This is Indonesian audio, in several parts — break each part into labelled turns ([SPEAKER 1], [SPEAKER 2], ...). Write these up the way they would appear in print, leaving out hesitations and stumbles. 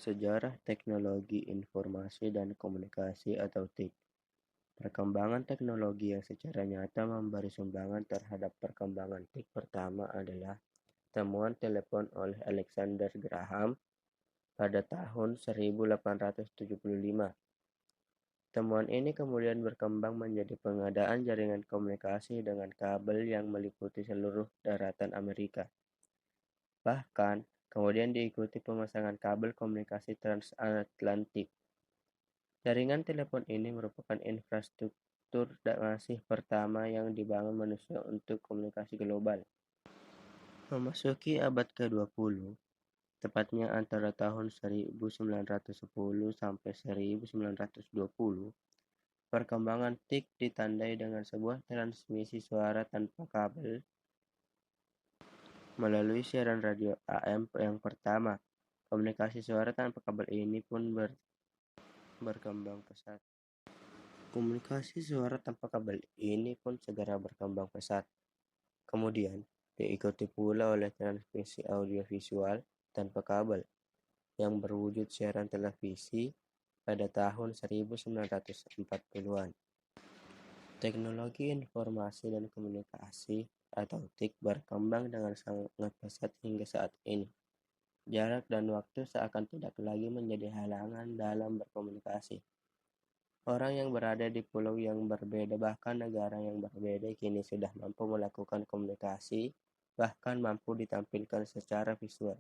[SPEAKER 1] Sejarah Teknologi Informasi dan Komunikasi atau TIK. Perkembangan teknologi yang secara nyata memberi sumbangan terhadap perkembangan TIK pertama adalah temuan telepon oleh Alexander Graham pada tahun 1875. Temuan ini kemudian berkembang menjadi pengadaan jaringan komunikasi dengan kabel yang meliputi seluruh daratan Amerika. Bahkan, kemudian diikuti pemasangan kabel komunikasi transatlantik. Jaringan telepon ini merupakan infrastruktur masih pertama yang dibangun manusia untuk komunikasi global. Memasuki abad ke-20, tepatnya antara tahun 1910 sampai 1920, perkembangan TIK ditandai dengan sebuah transmisi suara tanpa kabel melalui siaran radio AM yang pertama. Komunikasi suara tanpa kabel ini pun berkembang pesat. Komunikasi suara tanpa kabel ini pun segera berkembang pesat. Kemudian, diikuti pula oleh transmisi audiovisual tanpa kabel yang berwujud siaran televisi pada tahun 1940-an. Teknologi informasi dan komunikasi atau TIK berkembang dengan sangat pesat hingga saat ini. Jarak dan waktu seakan tidak lagi menjadi halangan dalam berkomunikasi. Orang yang berada di pulau yang berbeda bahkan negara yang berbeda kini sudah mampu melakukan komunikasi, bahkan mampu ditampilkan secara visual.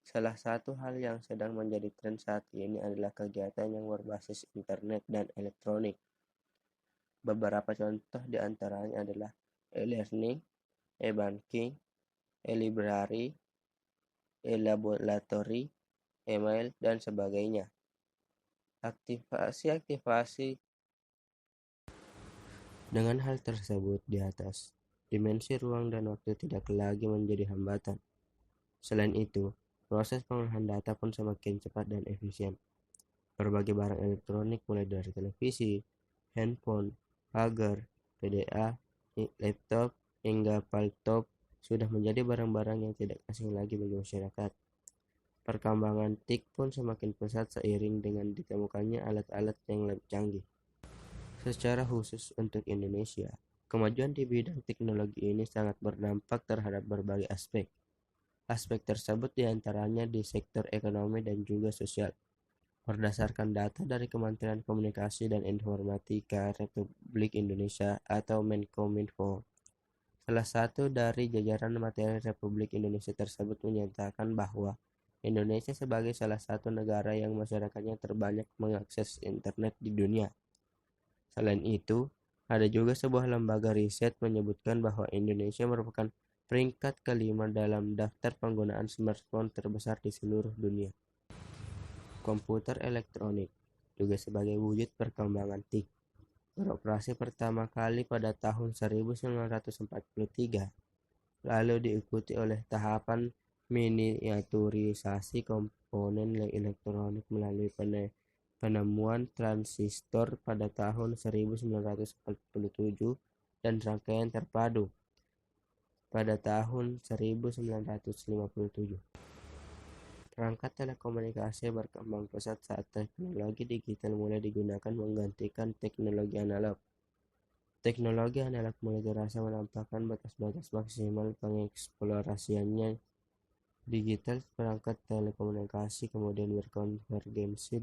[SPEAKER 1] Salah satu hal yang sedang menjadi tren saat ini adalah kegiatan yang berbasis internet dan elektronik. Beberapa contoh di antaranya adalah e-learning, e-banking, e-library, e-laboratory, email, dan sebagainya. Aktivasi dengan hal tersebut di atas, dimensi ruang dan waktu tidak lagi menjadi hambatan. Selain itu, proses pengolahan data pun semakin cepat dan efisien. Berbagai barang elektronik mulai dari televisi, handphone, pagar, PDA, laptop, hingga paltop sudah menjadi barang-barang yang tidak asing lagi bagi masyarakat. Perkembangan TIK pun semakin pesat seiring dengan ditemukannya alat-alat yang lebih canggih. Secara khusus untuk Indonesia, kemajuan di bidang teknologi ini sangat berdampak terhadap berbagai aspek. Aspek tersebut diantaranya di sektor ekonomi dan juga sosial. Berdasarkan data dari Kementerian Komunikasi dan Informatika Republik Indonesia atau Menkominfo, salah satu dari jajaran materi Republik Indonesia tersebut menyatakan bahwa Indonesia sebagai salah satu negara yang masyarakatnya terbanyak mengakses internet di dunia. Selain itu, ada juga sebuah lembaga riset menyebutkan bahwa Indonesia merupakan peringkat kelima dalam daftar penggunaan smartphone terbesar di seluruh dunia. Komputer elektronik juga sebagai wujud perkembangan TIK. Beroperasi pertama kali pada tahun 1943, lalu diikuti oleh tahapan miniaturisasi komponen elektronik melalui penemuan transistor pada tahun 1947 dan rangkaian terpadu pada tahun 1957. Perangkat telekomunikasi berkembang pesat saat teknologi digital mulai digunakan menggantikan teknologi analog. Teknologi analog mulai terasa menampakkan batas-batas maksimal pengeksplorasiannya. Digital perangkat telekomunikasi kemudian berkonvergensi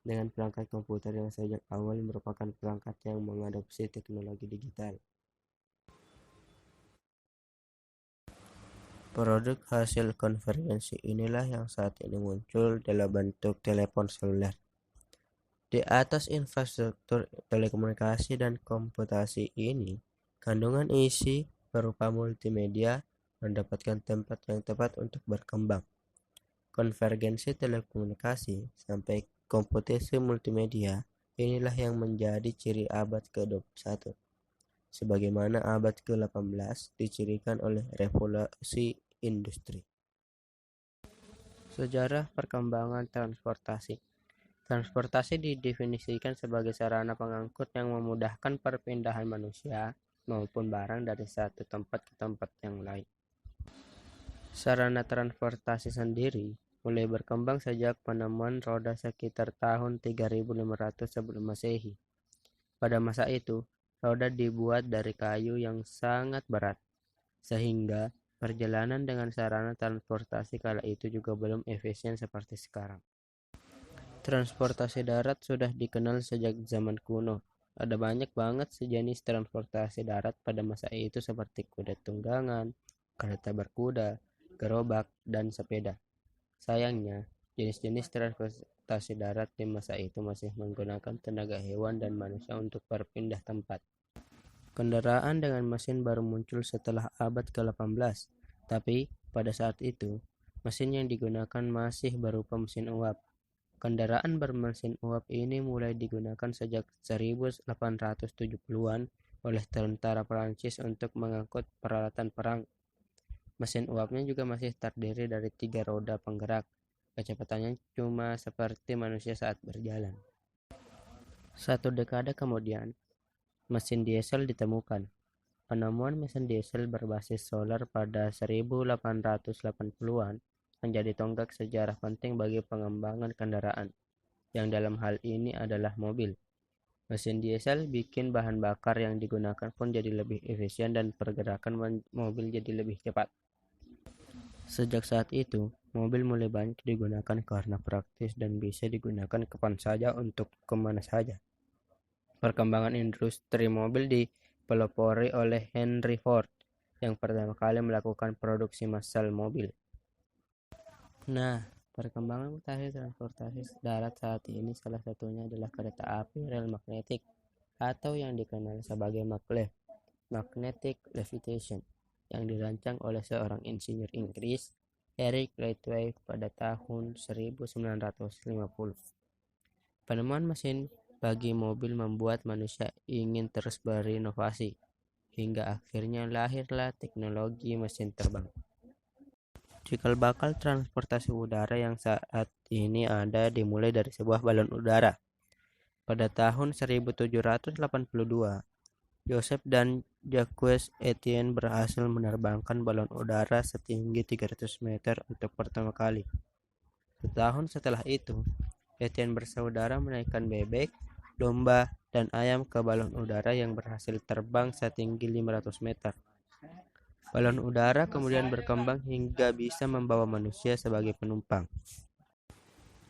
[SPEAKER 1] dengan perangkat komputer yang sejak awal merupakan perangkat yang mengadopsi teknologi digital. Produk hasil konvergensi inilah yang saat ini muncul dalam bentuk telepon seluler. Di atas infrastruktur telekomunikasi dan komputasi ini, kandungan isi berupa multimedia mendapatkan tempat yang tepat untuk berkembang. Konvergensi telekomunikasi sampai komputasi multimedia inilah yang menjadi ciri abad ke-21. Sebagaimana abad ke-18 dicirikan oleh revolusi industri. Sejarah perkembangan transportasi. Transportasi didefinisikan sebagai sarana pengangkut yang memudahkan perpindahan manusia maupun barang dari satu tempat ke tempat yang lain. Sarana transportasi sendiri mulai berkembang sejak penemuan roda sekitar tahun 3500 sebelum Masehi. Pada masa itu, roda dibuat dari kayu yang sangat berat, sehingga perjalanan dengan sarana transportasi kala itu juga belum efisien seperti sekarang. Transportasi darat sudah dikenal sejak zaman kuno. Ada banyak banget sejenis transportasi darat pada masa itu seperti kuda tunggangan, kereta berkuda, gerobak, dan sepeda. Sayangnya, jenis-jenis transportasi darat di masa itu masih menggunakan tenaga hewan dan manusia untuk berpindah tempat. Kendaraan dengan mesin baru muncul setelah abad ke-18, tapi pada saat itu, mesin yang digunakan masih berupa mesin uap. Kendaraan bermesin uap ini mulai digunakan sejak 1870-an oleh tentara Prancis untuk mengangkut peralatan perang. Mesin uapnya juga masih terdiri dari 3 roda penggerak. Kecepatannya cuma seperti manusia saat berjalan. 1 dekade kemudian, mesin diesel ditemukan. Penemuan mesin diesel berbasis solar pada 1880-an menjadi tonggak sejarah penting bagi pengembangan kendaraan, yang dalam hal ini adalah mobil. Mesin diesel bikin bahan bakar yang digunakan pun jadi lebih efisien dan pergerakan mobil jadi lebih cepat. Sejak saat itu, mobil mulai banyak digunakan karena praktis dan bisa digunakan kapan saja untuk kemana saja. Perkembangan industri mobil dipelopori oleh Henry Ford, yang pertama kali melakukan produksi massal mobil. Nah, perkembangan mutakhir transportasi darat saat ini salah satunya adalah kereta api rel magnetik atau yang dikenal sebagai maglev, magnetic levitation, yang dirancang oleh seorang insinyur Inggris, Eric Ridgway pada tahun 1950. Penemuan mesin bagi mobil membuat manusia ingin terus berinovasi, hingga akhirnya lahirlah teknologi mesin terbang. Cikal bakal transportasi udara yang saat ini ada dimulai dari sebuah balon udara. Pada tahun 1782, Joseph dan Jacques Etienne berhasil menerbangkan balon udara setinggi 300 meter untuk pertama kali. Setahun setelah itu, Etienne bersaudara menaikkan bebek, domba, dan ayam ke balon udara yang berhasil terbang setinggi 500 meter. Balon udara kemudian berkembang hingga bisa membawa manusia sebagai penumpang.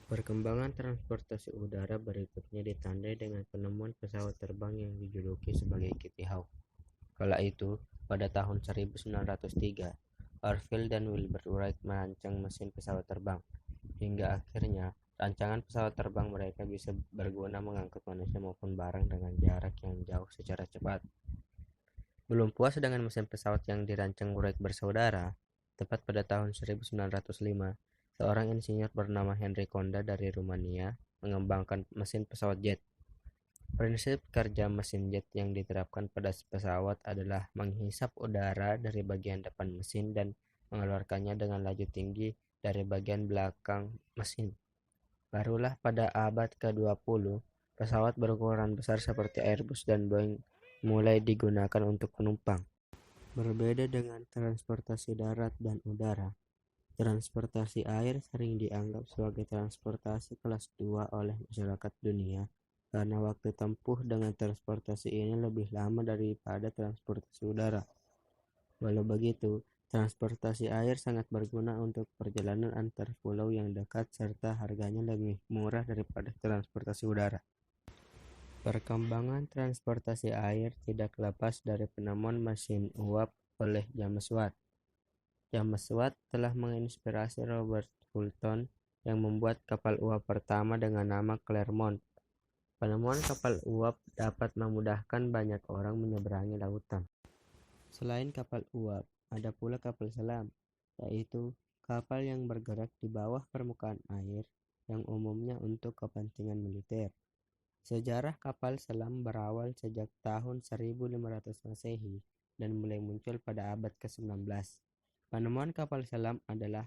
[SPEAKER 1] Perkembangan transportasi udara berikutnya ditandai dengan penemuan pesawat terbang yang dijuluki sebagai Kitty Hawk. Kala itu, pada tahun 1903, Orville dan Wilbur Wright merancang mesin pesawat terbang. Hingga akhirnya, rancangan pesawat terbang mereka bisa berguna mengangkut manusia maupun barang dengan jarak yang jauh secara cepat. Belum puas dengan mesin pesawat yang dirancang Wright bersaudara, tepat pada tahun 1905, seorang insinyur bernama Henry Fonda dari Rumania mengembangkan mesin pesawat jet. Prinsip kerja mesin jet yang diterapkan pada pesawat adalah menghisap udara dari bagian depan mesin dan mengeluarkannya dengan laju tinggi dari bagian belakang mesin. Barulah pada abad ke-20, pesawat berukuran besar seperti Airbus dan Boeing mulai digunakan untuk penumpang. Berbeda dengan transportasi darat dan udara, transportasi air sering dianggap sebagai transportasi kelas 2 oleh masyarakat dunia karena waktu tempuh dengan transportasi ini lebih lama daripada transportasi udara. Walau begitu, transportasi air sangat berguna untuk perjalanan antar pulau yang dekat serta harganya lebih murah daripada transportasi udara. Perkembangan transportasi air tidak lepas dari penemuan mesin uap oleh James Watt. James Watt telah menginspirasi Robert Fulton yang membuat kapal uap pertama dengan nama Clermont. Penemuan kapal uap dapat memudahkan banyak orang menyeberangi lautan. Selain kapal uap, ada pula kapal selam, yaitu kapal yang bergerak di bawah permukaan air yang umumnya untuk kepentingan militer. Sejarah kapal selam berawal sejak tahun 1500 Masehi dan mulai muncul pada abad ke-19. Penemuan kapal selam adalah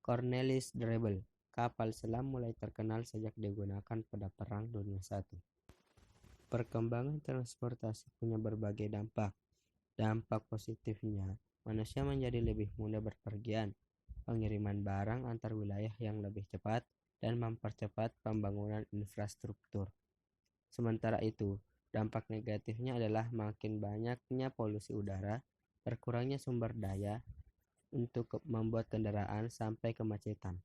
[SPEAKER 1] Cornelis Drebbel. Kapal selam mulai terkenal sejak digunakan pada Perang Dunia I. Perkembangan transportasi punya berbagai dampak. Dampak positifnya, manusia menjadi lebih mudah berpergian. pengiriman barang antar wilayah yang lebih cepat, dan mempercepat pembangunan infrastruktur. Sementara itu, dampak negatifnya adalah makin banyaknya polusi udara, berkurangnya sumber daya untuk membuat kendaraan sampai kemacetan.